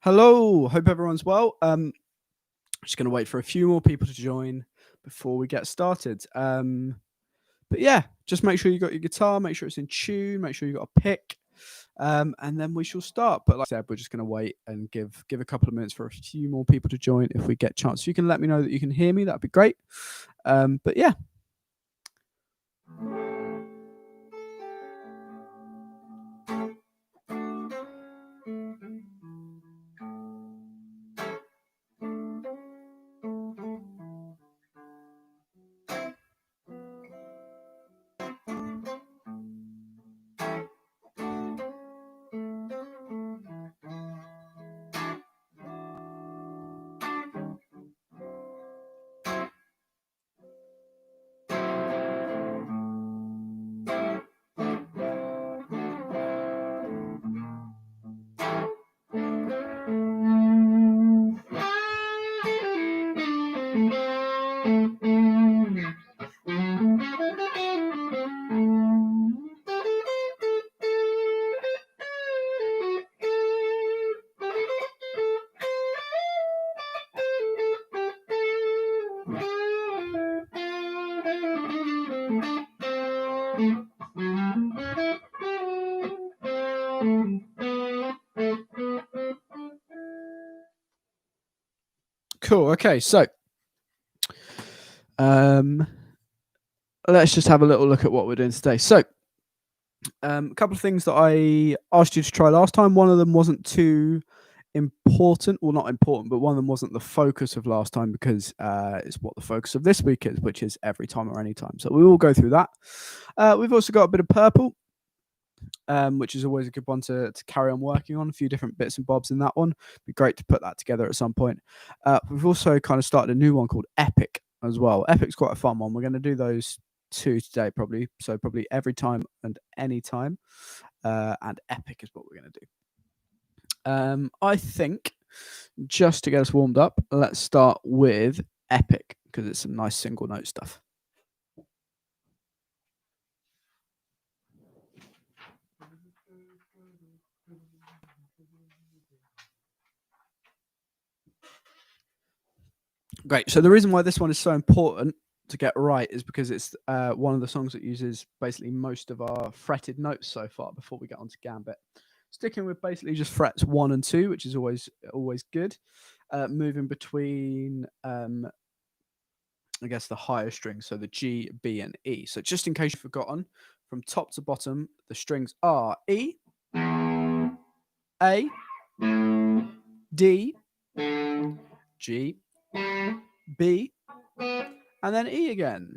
Hello, hope everyone's well. Just going to wait for a few more people to join before we get started. But yeah, just make sure you got your guitar, make sure it's in tune, make sure you got a pick, and then we shall start. But like I said, we're just going to wait and give a couple of minutes for a few more people to join if we get a chance. If you can let me know that you can hear me, that'd be great. But yeah. Cool. Okay, so let's just have a little look at what we're doing today. So a couple of things that I asked you to try last time. One of them wasn't too important, well, not important, but one of them wasn't the focus of last time because it's what the focus of this week is, which is every time or any time. So we will go through that. We've also got a bit of purple, which is always a good one to carry on working on. A few different bits and bobs in that one. Be great to put that together at some point. We've also kind of started a new one called Epic as well. Epic's quite a fun one. We're going to do those two today probably. So probably every time and any time. And Epic is what we're going to do. I think just to get us warmed up, let's start with Epic because it's some nice single note stuff. Great. So the reason why this one is so important to get right is because it's one of the songs that uses basically most of our fretted notes so far before we get on to Gambit. Sticking with basically just frets 1 and 2, which is always good. Moving between, I guess, the higher strings, so the G, B, and E. So just in case you've forgotten, from top to bottom, the strings are E, A, D, G, B, and then E again.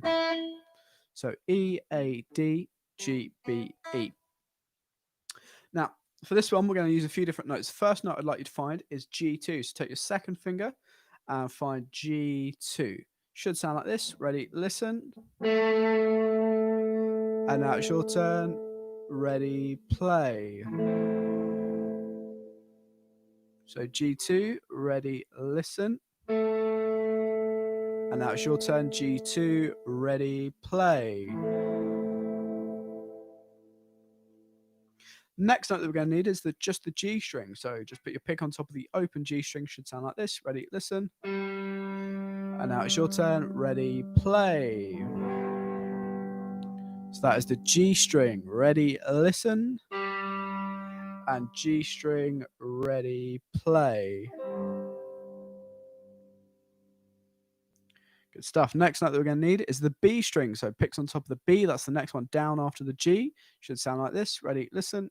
So E, A, D, G, B, E. Now, for this one, we're going to use a few different notes. The first note I'd like you to find is G2. So take your second finger and find G2. Should sound like this. Ready, listen. And now it's your turn. Ready, play. So G2, ready, listen. And now it's your turn. G2, ready, play. Next note that we're going to need is just the G string. So just put your pick on top of the open G string. Should sound like this. Ready, listen. And now it's your turn. Ready, play. So that is the G string. Ready, listen. And G string, ready, play. Good stuff. Next note that we're going to need is the B string. So picks on top of the B. That's the next one down after the G. Should sound like this. Ready, listen.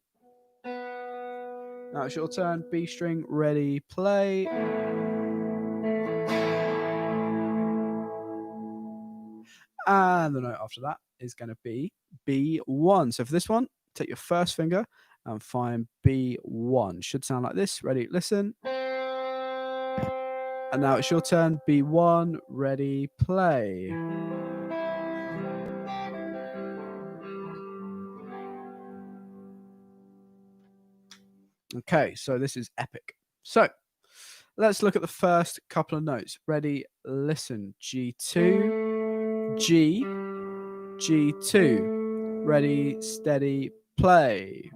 Now it's your turn. B string, ready, play. And the note after that is going to be B1. So for this one, take your first finger and find B1. Should sound like this. Ready, listen. And now it's your turn. B1, ready, play. Okay, so this is Epic. So let's look at the first couple of notes. Ready, listen. G2, G, G2. Ready, steady, play.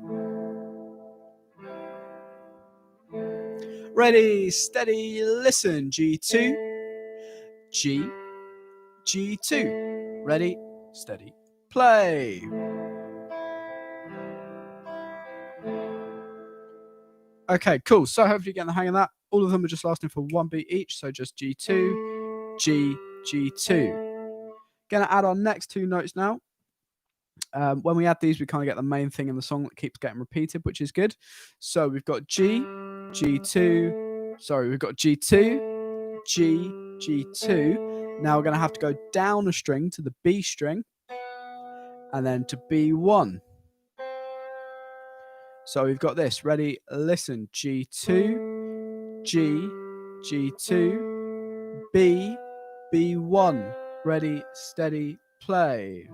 Ready, steady, listen. G2, G, G2. Ready, steady, play. Okay, cool. So hopefully you're getting the hang of that. All of them are just lasting for one beat each. So just G2, G, G2. Gonna add our next two notes now. When we add these, we kind of get the main thing in the song that keeps getting repeated, which is good. So we've got G, G2. Sorry, we've got G2, G, G2. Now we're going to have to go down a string to the B string and then to B1. So we've got this. Ready? Listen. G2, G, G2, B, B1. Ready, steady, play.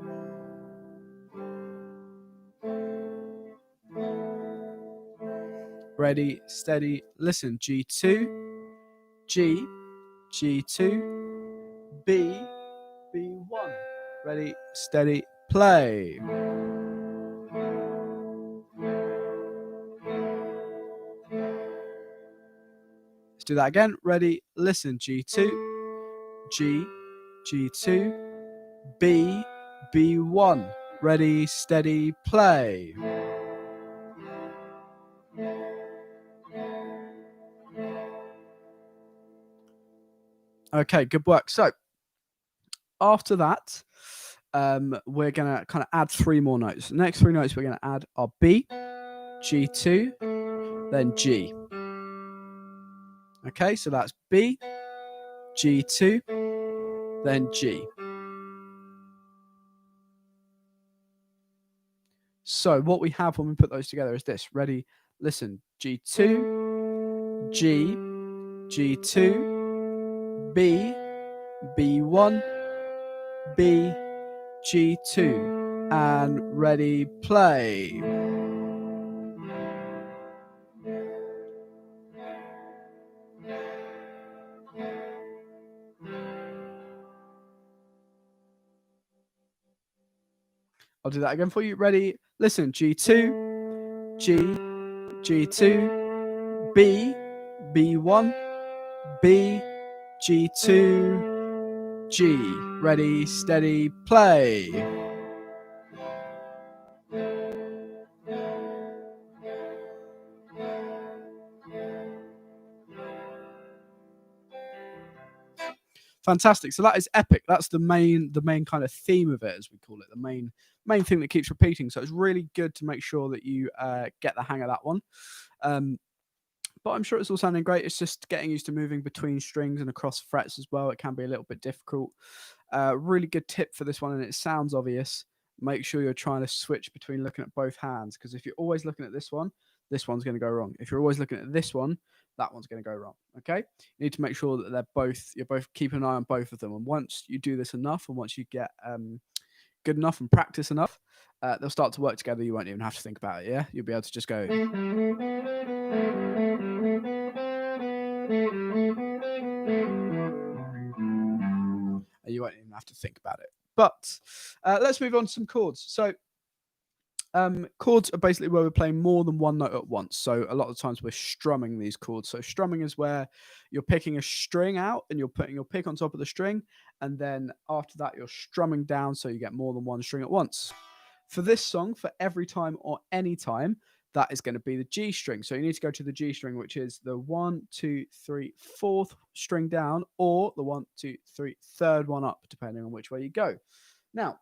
Ready, steady, listen. G2, G, G2, B, B1. Ready, steady, play. Let's do that again. Ready, listen. G2, G, G2, B, B1. Ready, steady, play. Okay, good work. So after that, we're going to kind of add three more notes. The next three notes we're going to add are B, G2, then G. Okay, so that's B, G2, then G. So what we have when we put those together is this. Ready, listen. G2, G, G2, B, B1, B, G2. And ready, play. I'll do that again for you. Ready, listen. G2, G, G2, B, B1, B, G2, G. Ready, steady, play. Fantastic. So that is epic. That's the main kind of theme of it, as we call it, the main thing that keeps repeating. So it's really good to make sure that you get the hang of that one. But I'm sure it's all sounding great. It's just getting used to moving between strings and across frets as well. It can be a little bit difficult. Really good tip for this one, and it sounds obvious. Make sure you're trying to switch between looking at both hands, because if you're always looking at this one's going to go wrong. If you're always looking at this one, that one's going to go wrong. Okay, you need to make sure that you're both keeping an eye on both of them. And once you do this enough, and once you get good enough and practice enough, they'll start to work together. You won't even have to think about it. Yeah, you'll be able to just go. You won't even have to think about it. But let's move on to some chords. So chords are basically where we're playing more than one note at once. So a lot of times we're strumming these chords. So strumming is where you're picking a string out and you're putting your pick on top of the string. And then after that, you're strumming down so you get more than one string at once. For this song, for every time or any time, that is going to be the G string. So you need to go to the G string, which is the 1, 2, 3, 4th string down, or the 1, 2, 3, third one up, depending on which way you go. Now,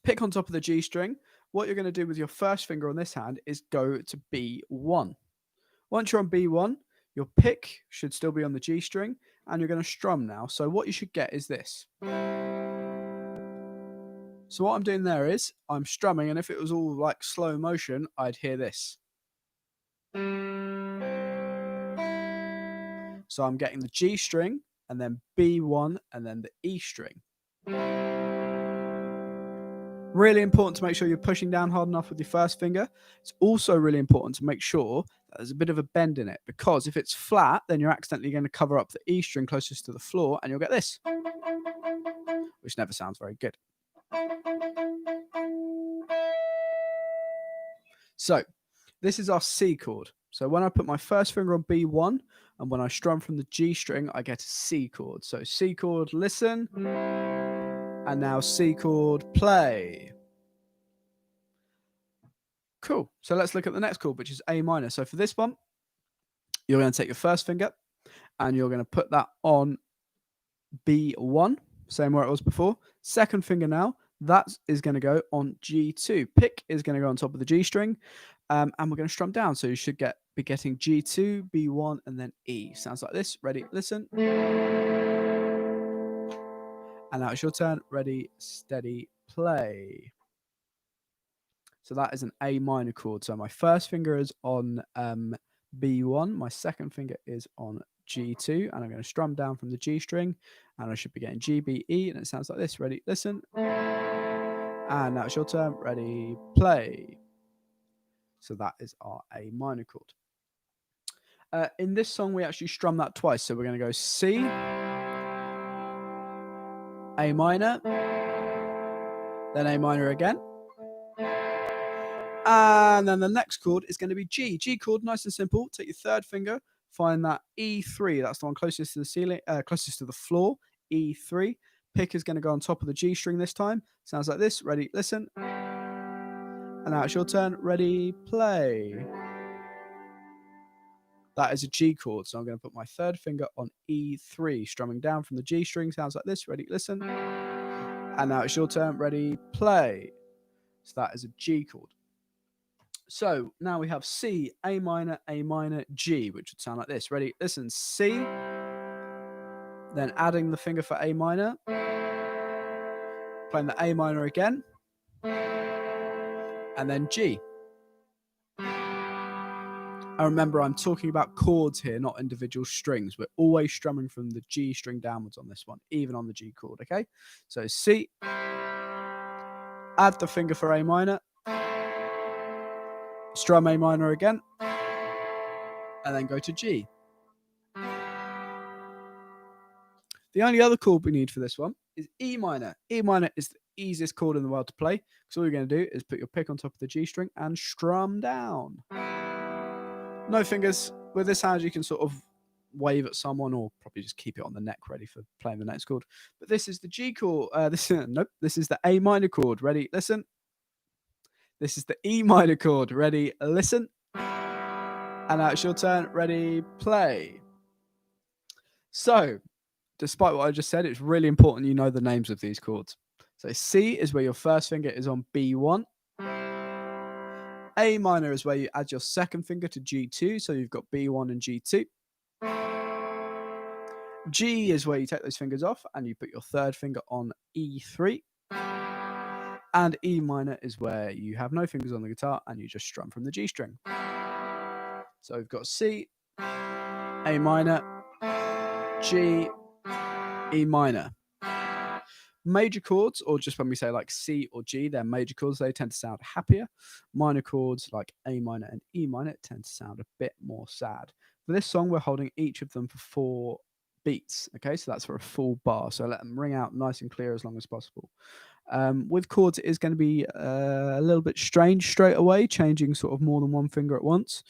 pick on top of the G string. What you're going to do with your first finger on this hand is go to B1. Once you're on B1, your pick should still be on the G string, and you're going to strum now. So what you should get is this. So what I'm doing there is I'm strumming, and if it was all like slow motion, I'd hear this. So I'm getting the G string and then B1 and then the E string. Really important to make sure you're pushing down hard enough with your first finger. It's also really important to make sure that there's a bit of a bend in it, because if it's flat, then you're accidentally going to cover up the E string closest to the floor and you'll get this, which never sounds very good. So This is our C chord. So when I put my first finger on B1 and when I strum from the G string, I get a C chord. So C chord, listen. And now C chord, play. Cool. So let's look at the next chord, which is A minor. So for this one, you're going to take your first finger and you're going to put that on B1, same where it was before. Second finger now, that is going to go on G2. Pick is going to go on top of the G string, and we're going to strum down. So you should be getting G2, B1, and then E. Sounds like this. Ready, listen. And now it's your turn. Ready, steady, play. So that is an A minor chord. So my first finger is on B1. My second finger is on G2. And I'm going to strum down from the G string. And I should be getting G, B, E. And it sounds like this. Ready, listen. And now it's your turn. Ready, play. So that is our A minor chord. In this song, we actually strum that twice. So we're going to go C, A minor, then A minor again. And then the next chord is going to be G. G chord, nice and simple. Take your third finger, find that E3. That's the one closest to the ceiling, closest to the floor. E3. Pick is going to go on top of the G string this time. Sounds like this. Ready, listen. And now it's your turn. Ready, play. That is a G chord. So I'm going to put my third finger on E3, strumming down from the G string. Sounds like this. Ready, listen. And now it's your turn. Ready, play. So that is a G chord. So now we have C, A minor, G, which would sound like this. Ready? Listen. C, then adding the finger for A minor, playing the A minor again, and then G. And remember, I'm talking about chords here, not individual strings. We're always strumming from the G string downwards on this one, even on the G chord, okay? So C, add the finger for A minor, strum A minor again, and then go to G. The only other chord we need for this one is E minor. E minor is the easiest chord in the world to play, because all you're going to do is put your pick on top of the G string and strum down. No fingers. With this hand, you can sort of wave at someone or probably just keep it on the neck ready for playing the next chord. But this is the G chord. This is the A minor chord. Ready? Listen. This is the E minor chord. Ready? Listen. And now it's your turn. Ready? Play. So, despite what I just said, it's really important you know the names of these chords. So C is where your first finger is on B1. A minor is where you add your second finger to G2, so you've got B1 and G2. G is where you take those fingers off and you put your third finger on E3. And E minor is where you have no fingers on the guitar and you just strum from the G string. So we've got C, A minor, G, E minor. Major chords, or just when we say like C or G, they're major chords, they tend to sound happier. Minor chords like A minor and E minor tend to sound a bit more sad. For this song, we're holding each of them for 4 beats. Okay, so that's for a full bar. So let them ring out nice and clear as long as possible. With chords, it is going to be a little bit strange straight away, changing sort of more than one finger at once.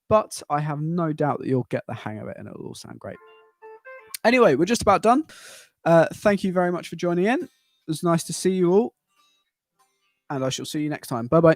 But I have no doubt that you'll get the hang of it and it'll all sound great. Anyway, we're just about done. Thank you very much for joining in. It was nice to see you all. And I shall see you next time. Bye-bye.